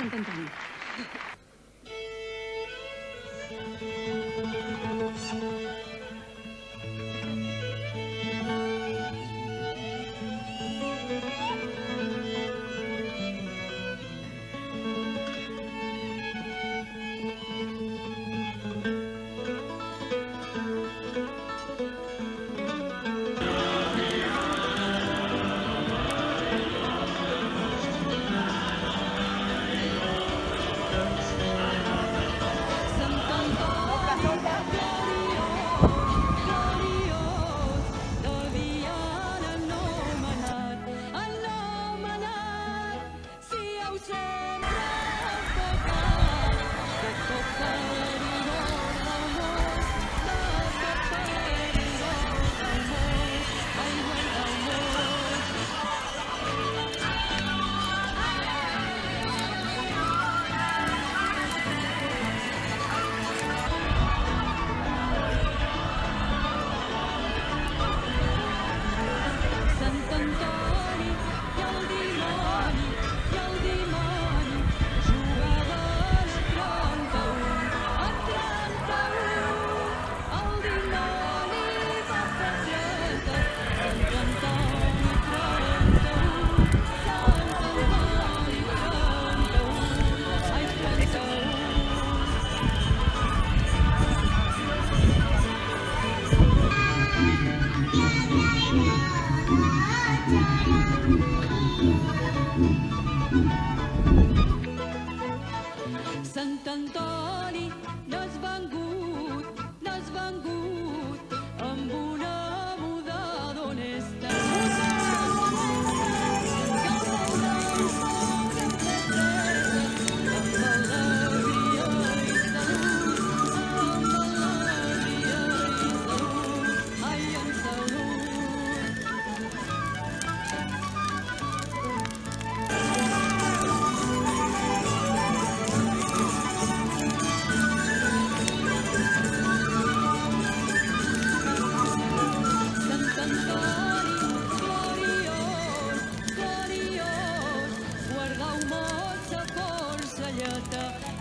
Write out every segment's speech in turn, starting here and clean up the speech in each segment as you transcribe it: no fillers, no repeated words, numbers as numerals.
Sant Antoni. Sant Antoni n'has vengut amb una muda d'honesta.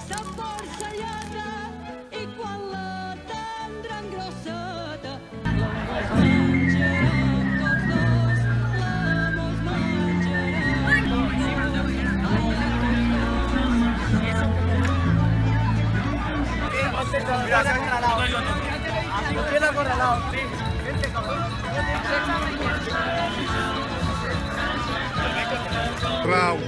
Sa porcelleta i quan la tindran grosseta menjaran tots dos, la mos menjaran Bravo.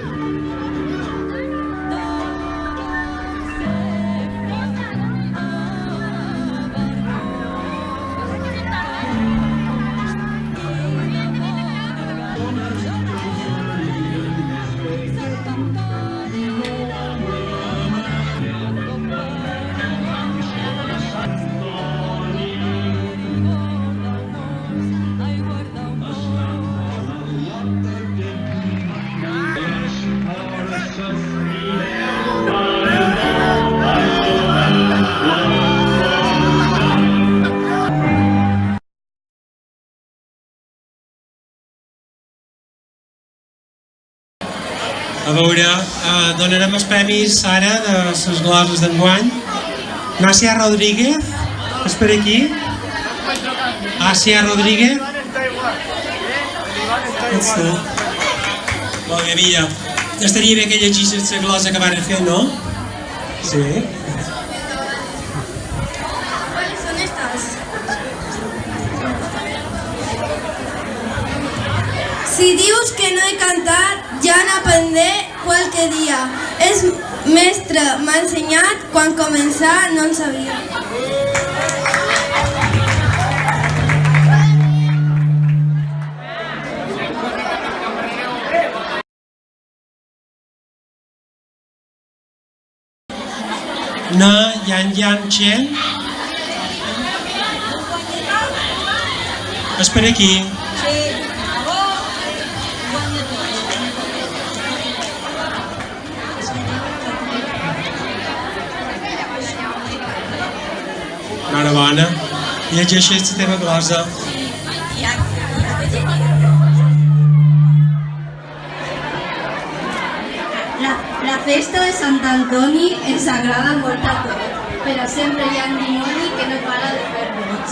A veure, donarem els premis ara de les gloses d'enguany. Nàcia Rodríguez, és per aquí? Àsia Rodríguez? Molt bé, mira, estaria bé que llegissis la glosa que van fer, no? Sí. ¿Cuáles son estas? Si dius que no he cantat, ja n'aprendré qualque dia. És mestre, m'ha ensenyat, quan començar no en sabia. Na Yan Chen. És per aquí. Enhorabona. Llegeixes la teva glosa. La festa de Sant Antoni ens agrada molt a tots, però sempre hi ha un dimoni que no para de fer boig.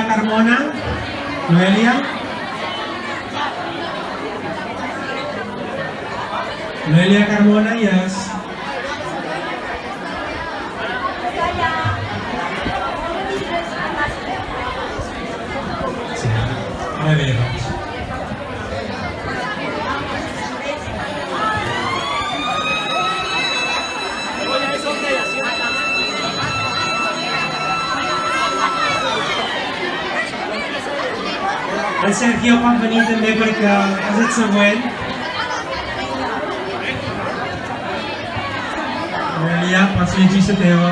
Carmona, Noelia. Noelia Carmona, yes. Ara bé, doncs. El Sergio pot venir també perquè és el següent. Noelia, pots llegir la teva.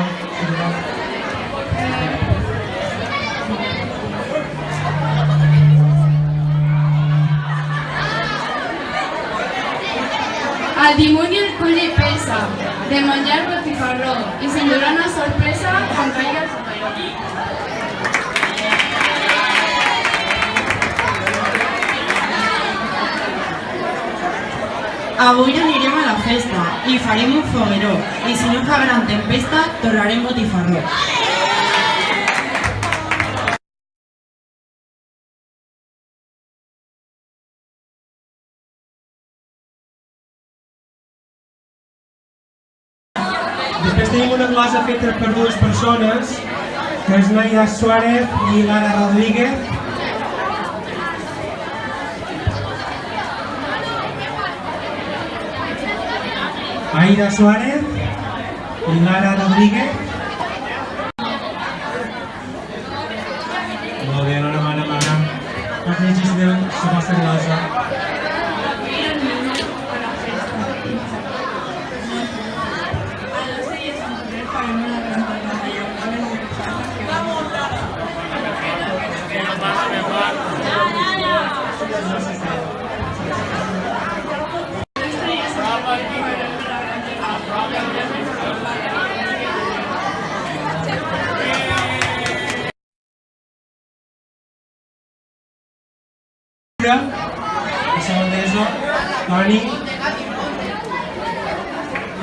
Al dimoni el cul li pesa, de menjar botifarró, i s'endurà una sorpresa quan caiga el superó. Avui anirem a la festa i farem un fogueró, i si no fa gran tempesta, torrarem botifarró. Després tenim una glosa feta per dues persones, que és Naida Suárez i Lara Rodríguez. Aida Suárez i Lara Rodríguez. Molt bé, enhorabona. Pots llegir la vostra glosa. De segon d'ESO, Toni.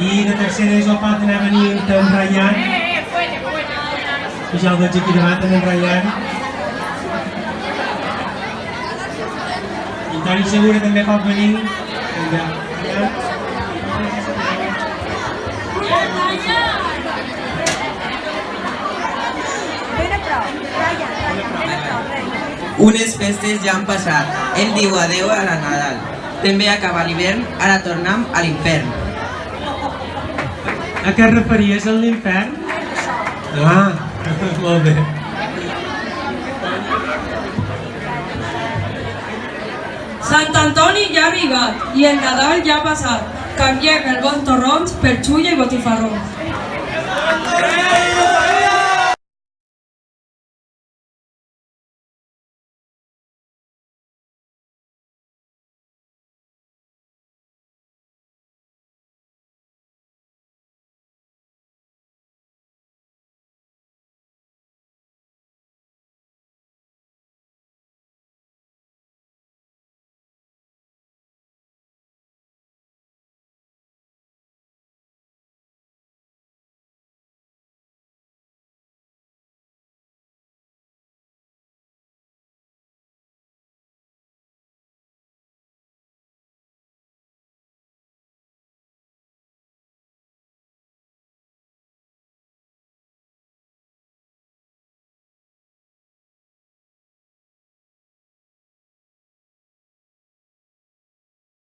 I de tercer d'ESO pot anar a venir en Ryan. I ja el veig aquí davant, en Ryan. I Toni Segura també pot venir. Unes festes ja han passat, ell diu adeu a la Nadal. També acaba l'hivern, ara tornem a l'infern. A què es referies, a l'infern? Ah, molt bé. Sant Antoni ja ha arribat i el Nadal ja ha passat. Canviem el bon torrons per xulla i botifarró.